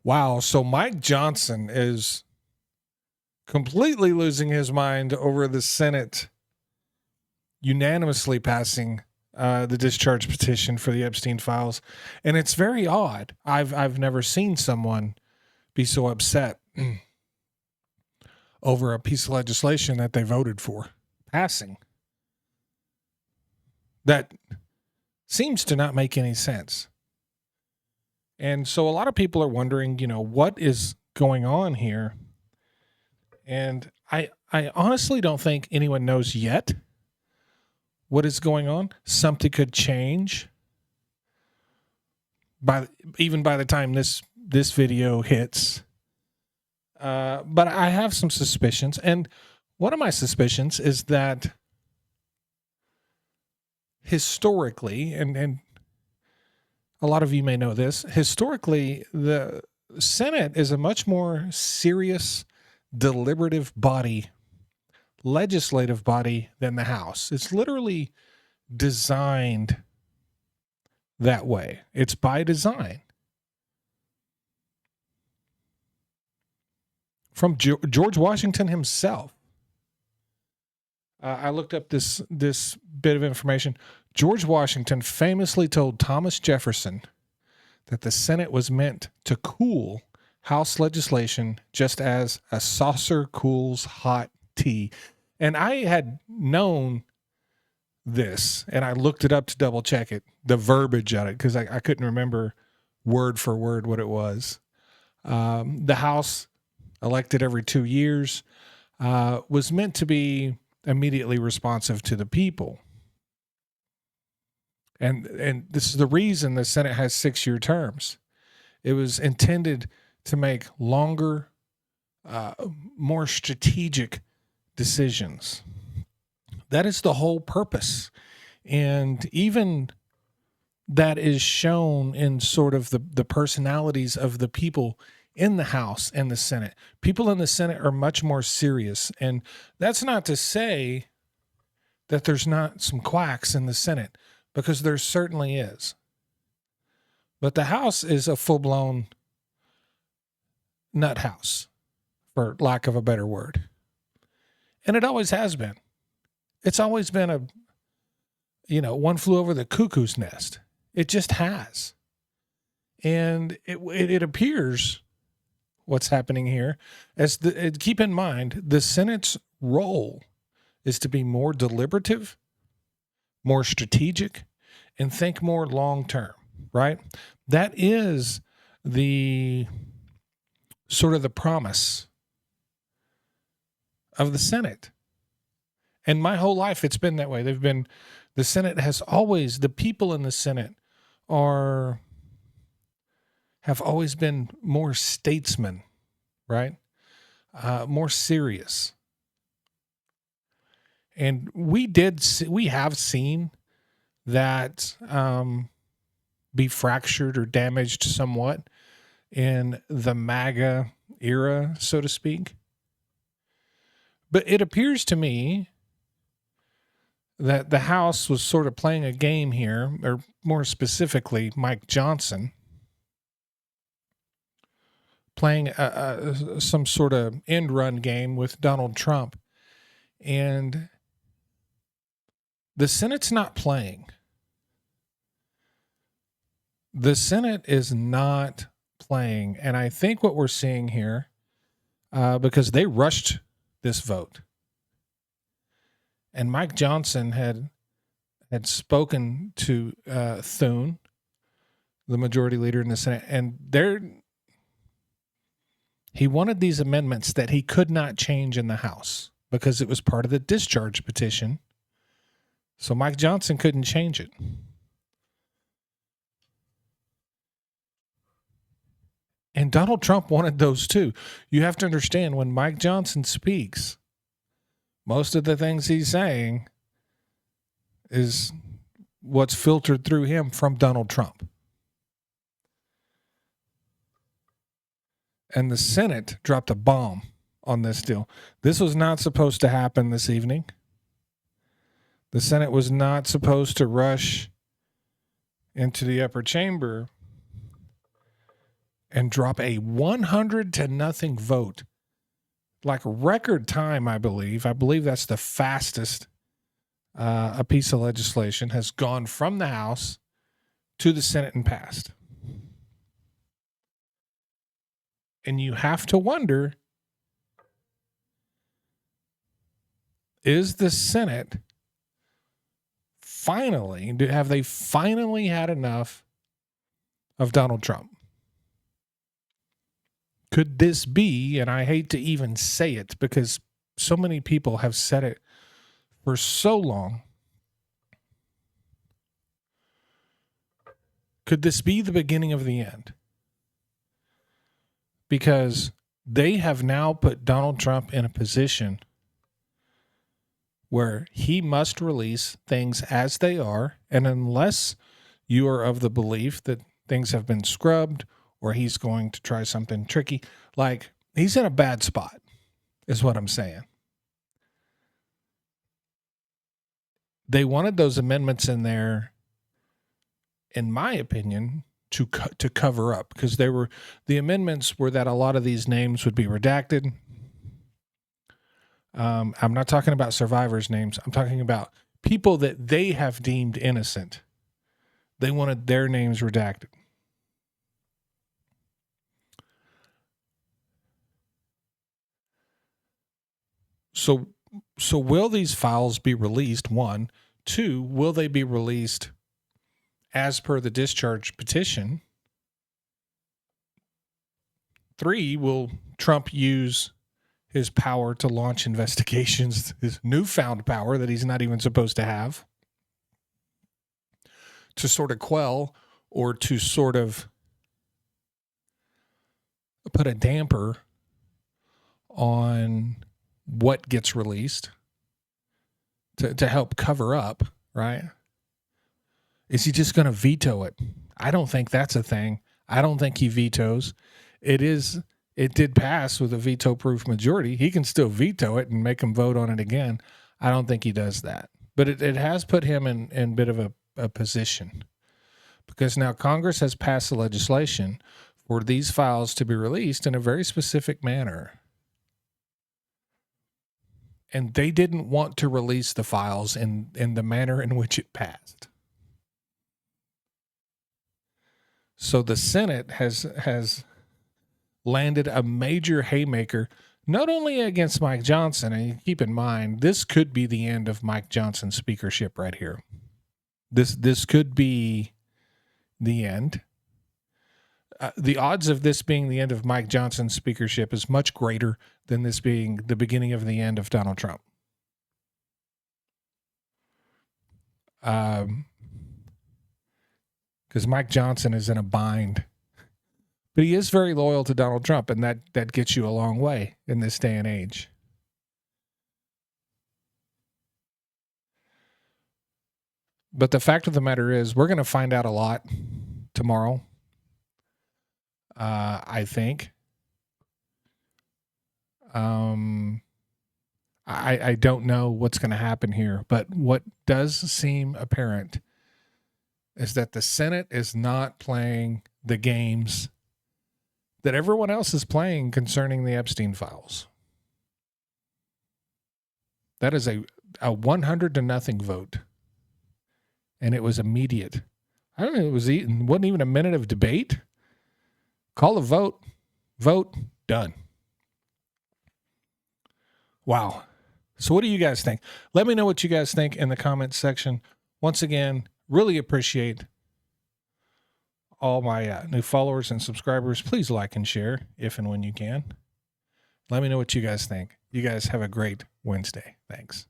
Wow. So Mike Johnson is completely losing his mind over the Senate unanimously passing the discharge petition for the Epstein files, and it's very odd. I've never seen someone be so upset over a piece of legislation that they voted for passing. That seems to not make any sense. And so a lot of people are wondering, what is going on here? And I honestly don't think anyone knows yet what is going on. Something could change even by the time this video hits. But I have some suspicions, and one of my suspicions is that historically, and a lot of you may know this, historically, the Senate is a much more serious, deliberative body, legislative body than the House. It's literally designed that way. It's by design. From George Washington himself. I looked up this bit of information. George Washington famously told Thomas Jefferson that the Senate was meant to cool House legislation just as a saucer cools hot tea. And I had known this, and I looked it up to double check it, the verbiage of it, because I couldn't remember word for word what it was. The House, elected every 2 years, was meant to be immediately responsive to the people. And this is the reason the Senate has 6-year terms. It was intended to make longer, more strategic decisions. That is the whole purpose. And even that is shown in sort of the personalities of the people in the House and the Senate. People in the Senate are much more serious. And that's not to say that there's not some quacks in the Senate, because there certainly is. But the House is a full-blown nut house, for lack of a better word. And it always has been. It's always been one flew over the cuckoo's nest. It just has. And it appears what's happening here keep in mind, the Senate's role is to be more deliberative, more strategic, and think more long-term, right? That is the sort of the promise of the Senate. And my whole life, it's been that way. The Senate has always, the people in the Senate have always been more statesmen, right? More serious. And we have seen that be fractured or damaged somewhat in the MAGA era, so to speak. But it appears to me that the House was sort of playing a game here, or more specifically, Mike Johnson, playing some sort of end run game with Donald Trump. And the Senate's not playing. The Senate is not playing. And I think what we're seeing here, because they rushed this vote, and Mike Johnson had spoken to Thune, the majority leader in the Senate, and he wanted these amendments that he could not change in the House because it was part of the discharge petition. So Mike Johnson couldn't change it. And Donald Trump wanted those too. You have to understand, when Mike Johnson speaks, most of the things he's saying is what's filtered through him from Donald Trump. And the Senate dropped a bomb on this deal. This was not supposed to happen this evening. The Senate was not supposed to rush into the upper chamber and drop a 100-0 vote. Like record time, I believe. I believe that's the fastest a piece of legislation has gone from the House to the Senate and passed. And you have to wonder, is the Senate have they finally had enough of Donald Trump? Could this be, and I hate to even say it because so many people have said it for so long, could this be the beginning of the end? Because they have now put Donald Trump in a position where he must release things as they are, and unless you are of the belief that things have been scrubbed or he's going to try something tricky, like he's in a bad spot, is what I'm saying. They wanted those amendments in there, in my opinion, to cover up, because the amendments were that a lot of these names would be redacted. I'm not talking about survivors' names. I'm talking about people that they have deemed innocent. They wanted their names redacted. So will these files be released? 1. 2, will they be released as per the discharge petition? 3, will Trump use his power to launch investigations, his newfound power that he's not even supposed to have, to sort of quell or to sort of put a damper on what gets released, to help cover up, right? Is he just going to veto it? I don't think that's a thing. I don't think he vetoes. It did pass with a veto-proof majority. He can still veto it and make them vote on it again. I don't think he does that. But it has put him in a bit of a position, because now Congress has passed the legislation for these files to be released in a very specific manner. And they didn't want to release the files in the manner in which it passed. So the Senate has landed a major haymaker, not only against Mike Johnson, and keep in mind, this could be the end of Mike Johnson's speakership right here. This could be the end. The odds of this being the end of Mike Johnson's speakership is much greater than this being the beginning of the end of Donald Trump. Because Mike Johnson is in a bind. But he is very loyal to Donald Trump, and that gets you a long way in this day and age. But the fact of the matter is, we're going to find out a lot tomorrow, I think. I don't know what's going to happen here, but what does seem apparent is that the Senate is not playing the games that everyone else is playing concerning the Epstein files. That is a 100-0 vote. And it was immediate. I don't know, wasn't even a minute of debate. Call a vote, done. Wow. So what do you guys think? Let me know what you guys think in the comments section. Once again, really appreciate all my new followers and subscribers. Please like and share if and when you can. Let me know what you guys think. You guys have a great Wednesday. Thanks.